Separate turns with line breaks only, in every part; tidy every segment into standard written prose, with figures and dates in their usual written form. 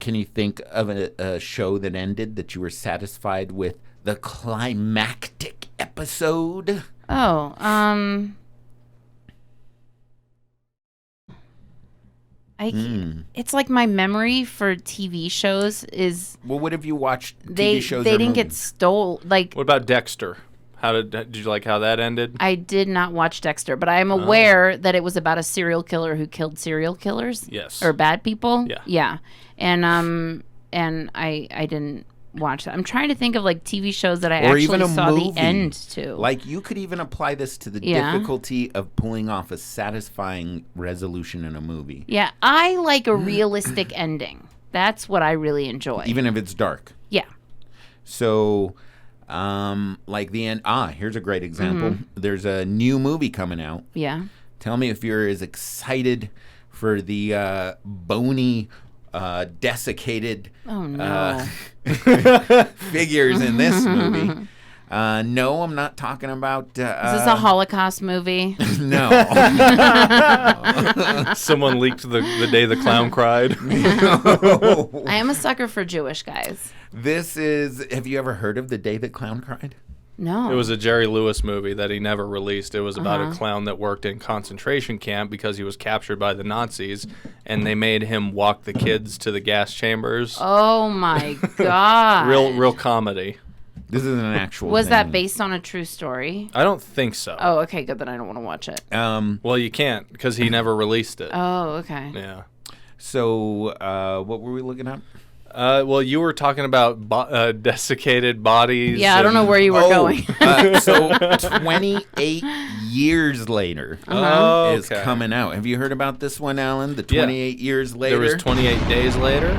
can you think of a show that ended that you were satisfied with the climactic episode?
Oh, it's like my memory for TV shows is.
Well, what have you watched? TV shows?
They
or
didn't
movies?
get stole. Like,
what about Dexter? Did you like how that ended?
I did not watch Dexter, but I am aware that it was about a serial killer who killed serial killers.
Yes.
Or bad people.
Yeah.
Yeah. And I didn't watch that. I'm trying to think of like TV shows that I
or
actually
even a
saw
movie.
the end to.
Like you could even apply this to the difficulty of pulling off a satisfying resolution in a movie.
Yeah, I like a realistic ending. That's what I really enjoy.
Even if it's dark.
Yeah.
So, like the end. Here's a great example. There's a new movie coming out.
Yeah.
Tell me if you're as excited for the bony, desiccated figures in this movie. No, I'm not talking about...
Is this a Holocaust movie?
No.
Someone leaked the day the clown cried.
No.
I am a sucker for Jewish guys.
This is... Have you ever heard of The Day That Clown Cried?
No.
It was a Jerry Lewis movie that he never released. It was about a clown that worked in concentration camp because he was captured by the Nazis, and they made him walk the kids to the gas chambers.
Oh, my God.
Real comedy.
This is an actual
Was
thing.
that based on a true story?
I don't think so.
Oh, okay, good. Then I don't want to watch it.
Well, you can't because he never released it.
Oh, okay.
Yeah.
So, what were we looking at?
Well, you were talking about desiccated bodies.
Yeah, I don't know where you were going.
So 28 years later is coming out. Have you heard about this one, Alan? The 28 years later?
There was 28 days later,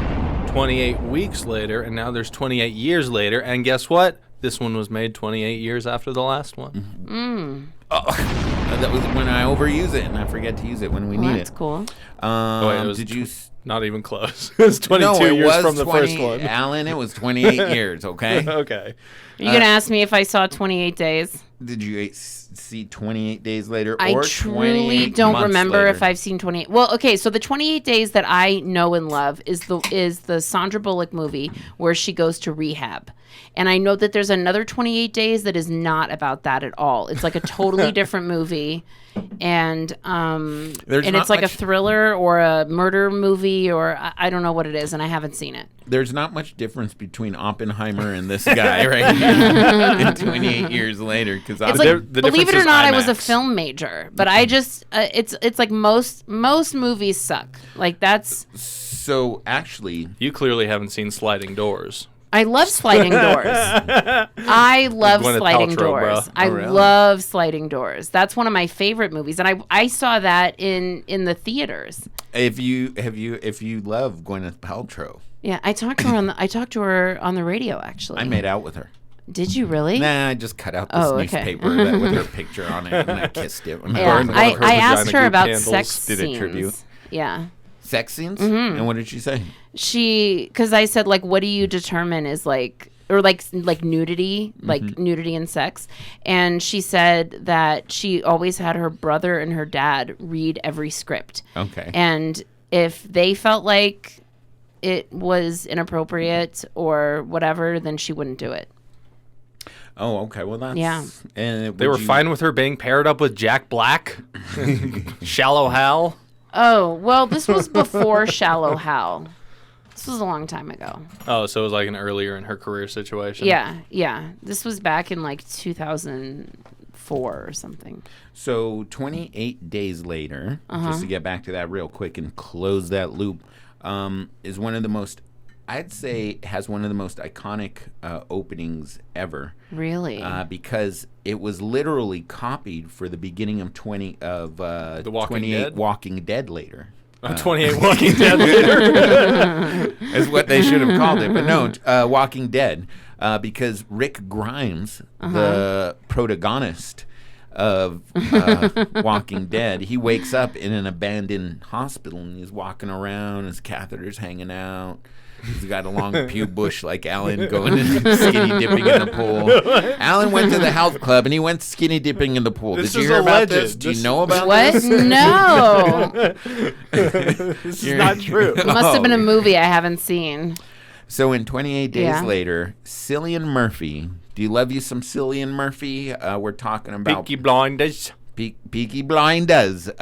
28 weeks later, and now there's 28 years later. And guess what? This one was made 28 years after the last one.
That was when I overuse it, and I forget to use it when we need
That's
it.
cool.
Wait, it was
did you...
Not even close. It was 22 years from the first one.
Alan, it was 28 years, okay?
Okay.
Are you going to ask me if I saw 28 Days?
Did you see 28 Days Later
I
or
truly
28
don't
months
remember
later?
if I've seen 28. Well, okay, so the 28 Days that I know and love is the Sandra Bullock movie where she goes to rehab. And I know that there's another 28 Days that is not about that at all. It's like a totally different movie. And it's like a thriller or a murder movie or I don't know what it is, and I haven't seen it.
There's not much difference between Oppenheimer and this guy right here in 28 years later. Because
It's like, believe it or not, I was a film major, but I just it's like most movies suck. Like that's
so actually
You clearly haven't seen Sliding Doors.
I love sliding doors. I love
Gwyneth
sliding
Paltrow,
doors.
bro.
I
really?
love sliding doors. That's one of my favorite movies, and I saw that in the theaters.
if you love Gwyneth Paltrow,
Yeah, I talked to her on the radio actually.
I made out with her.
Did you really?
Nah, I just cut out this
Oh, okay.
newspaper with her picture on it, and I kissed it. When
Yeah,
burned one of her
I asked
vagina
her
glue
about
candles.
sex
Did it tribute?
scenes. Yeah.
Sex scenes? And what did she say?
Because I said, like, what do you determine is like, or like nudity, like nudity and sex. And she said that she always had her brother and her dad read every script.
Okay.
And if they felt like it was inappropriate or whatever, then she wouldn't do it.
Oh, okay. Well, that's...
Yeah.
And
They were fine with her being paired up with Jack Black, Shallow Hal.
Oh, well, this was before Shallow Hal. This was a long time ago.
Oh, so it was like an earlier in her career situation.
Yeah. This was back in like 2004 or something.
So 28 days later, just to get back to that real quick and close that loop, is one of the most, I'd say, has one of the most iconic openings ever.
Really?
Because it was literally copied for the beginning of
The Walking
28
Dead?
Walking Dead later.
28 Walking Dead later.
Is what they should have called it. But no, Walking Dead. Because Rick Grimes, the protagonist, of Walking Dead. He wakes up in an abandoned hospital, and he's walking around. His catheter's hanging out. He's got a long pube bush like Alan going and skinny dipping in the pool. Alan went to the health club, and he went skinny dipping in the pool. Did you hear about this? Do you know about this?
What? No.
This is not true.
It must have been a movie I haven't seen.
So in 28 Days Later, Cillian Murphy. Do you love you some Cillian Murphy? We're talking about
Peaky Blinders.
Peaky Blinders.
Okay.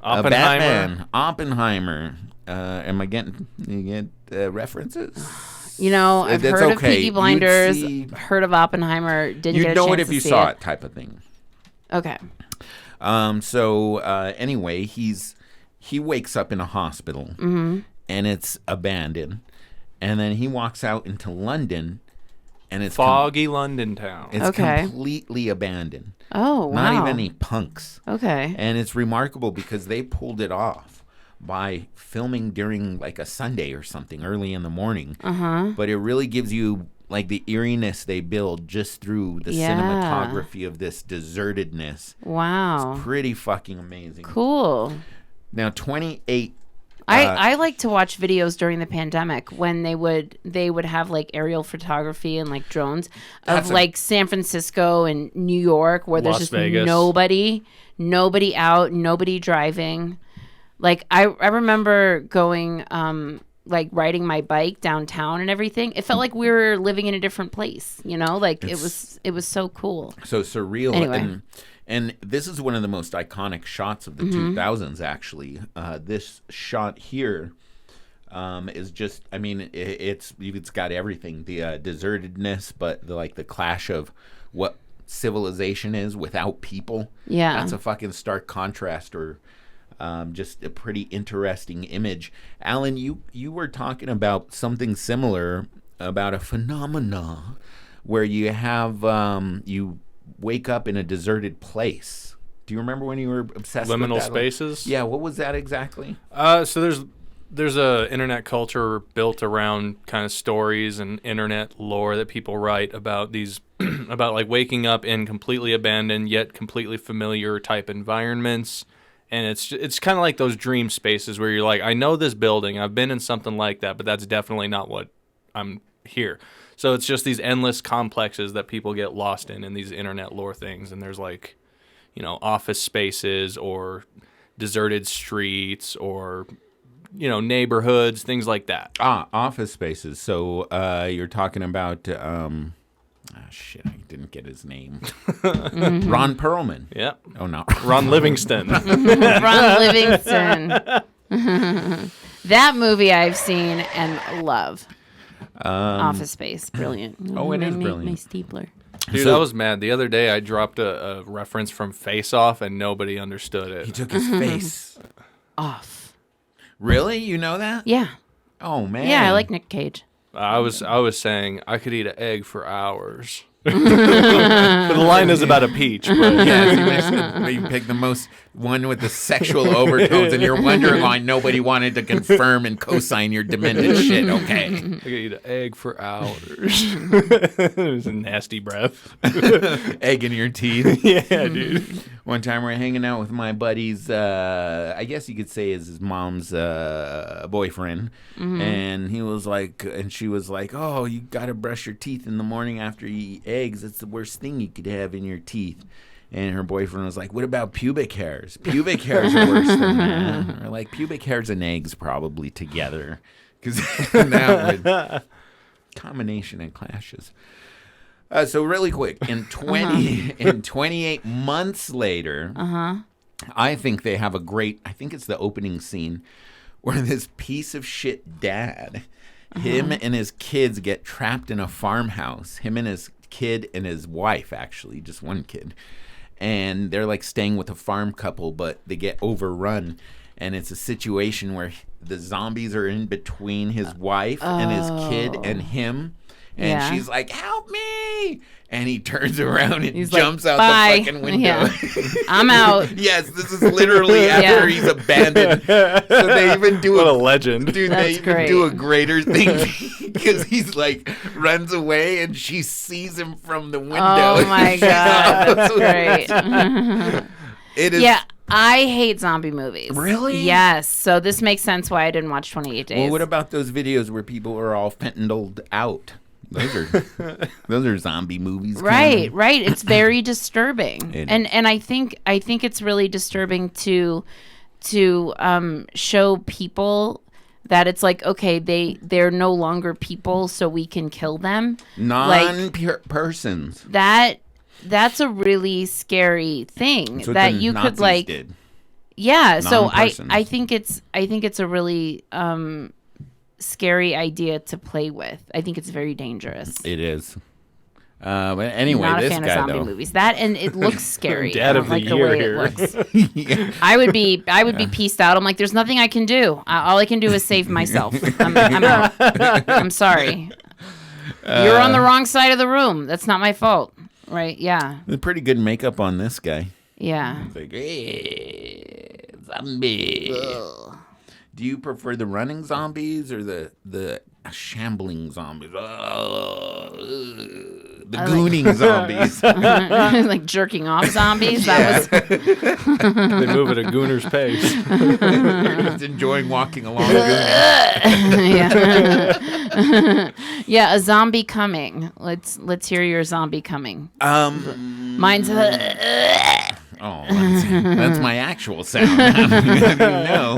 Oppenheimer.
Batman. Oppenheimer. Am I getting references?
You know, I've
That's
heard
okay.
of Peaky Blinders, heard of Oppenheimer, didn't get a chance to see it.
You'd know it if you saw it, type of thing.
Okay.
So anyway, he wakes up in a hospital, and it's abandoned, and then he walks out into London, and it's
foggy London town.
It's completely abandoned.
Oh, wow.
Not even any punks.
Okay.
And it's remarkable because they pulled it off by filming during like a Sunday or something early in the morning. But it really gives you like the eeriness they build just through the cinematography of this desertedness.
Wow.
It's pretty fucking amazing.
Cool.
Now 28
I like to watch videos during the pandemic when they would have like aerial photography and like drones of like San Francisco and New York where there's just
Vegas.
nobody out, nobody driving. Like I remember going like riding my bike downtown and everything. It felt like we were living in a different place, you know? Like it was so cool.
So surreal.
Anyway.
And this is one of the most iconic shots of the 2000s, actually. This shot here is just, I mean, it's got everything. The desertedness, but the clash of what civilization is without people.
Yeah.
That's a fucking stark contrast, or just a pretty interesting image. Alan, you were talking about something similar, about a phenomena where you have, you wake up in a deserted place. Do you remember when you were obsessed
Liminal
with that?
spaces?
Yeah, what was that exactly?
So there's a internet culture built around kind of stories and internet lore that people write about these about like waking up in completely abandoned yet completely familiar type environments. And it's kind of like those dream spaces where you're like, I know this building, I've been in something like that, but that's definitely not what I'm here. So it's just these endless complexes that people get lost in these internet lore things. And there's like, you know, office spaces or deserted streets or, you know, neighborhoods, things like that.
Office spaces. So you're talking about, shit, I didn't get his name. Ron Perlman.
Yeah.
Oh, no.
Ron Livingston.
Ron Livingston. That movie I've seen and love. Office Space, brilliant.
Oh, it is brilliant.
My stapler.
Dude, I was mad. The other day I dropped a reference from Face Off and nobody understood it.
He took his face
off.
Really? You know that?
Yeah.
Oh, man.
Yeah, I like Nick Cage.
I was saying I could eat an egg for hours. But the line is about a peach. But
Yeah, you picked the most one with the sexual overtones, and you're wondering why nobody wanted to confirm and co-sign your demented shit. Okay,
I could eat an egg for hours. It was a nasty breath.
Egg in your teeth.
Yeah, dude.
One time we're hanging out with my buddy's, I guess you could say is his mom's boyfriend, and he was like, and she was like, "Oh, you gotta brush your teeth in the morning after you eat eggs. It's the worst thing you could have in your teeth." And her boyfriend was like, "What about pubic hairs? Pubic hairs are worse than that." Or like pubic hairs and eggs probably together, because that would combination and clashes. So really quick, in 28 months later, I think they have a great, I think it's the opening scene where this piece of shit dad, him and his kids get trapped in a farmhouse, him and his kid and his wife, actually, just one kid. And they're like staying with a farm couple, but they get overrun. And it's a situation where the zombies are in between his wife and his kid and him. And
Yeah.
she's like, help me. And he turns around and
He's
jumps
like,
out
"Bye."
the fucking window.
Yeah. I'm out.
Yes, this is literally after he's abandoned. So they even do
What a legend.
Dude,
That's
they even
great.
do a greater thing because he's like runs away and she sees him from the window.
Oh my god, that's great.
It is.
Yeah, I hate zombie movies.
Really?
Yes. So this makes sense why I didn't watch 28 Days.
Well, what about those videos where people are all fentanyled out? Those are zombie movies.
Right, right. It's very disturbing,
It
and I think it's really disturbing to show people that it's like, okay, they're no longer people, so we can kill them.
Non-persons.
That's a really scary thing
That's what
that
the
you
Nazis
could like.
did.
Yeah, so
Non-persons.
I think it's a really scary idea to play with. I think it's very dangerous.
It is. But anyway,
Not a
this
fan
guy
of zombie
though.
movies. That and it looks scary.
Dad
I
of
don't
the
like the
year
way
here.
it looks.
Yeah.
I would be pieced out. I'm like, there's nothing I can do. All I can do is save myself. I'm out. I'm sorry. You're on the wrong side of the room. That's not my fault. Right? Yeah.
There's pretty good makeup on this guy.
Yeah.
It's like, hey, zombie. Do you prefer the running zombies or the shambling zombies? The gooning zombies.
Like jerking off zombies. That was
They move at a gooner's pace.
Just enjoying walking along gooning.
yeah. Yeah, a zombie coming. Let's hear your zombie coming. Mine's
Oh, that's my actual sound. How do you know?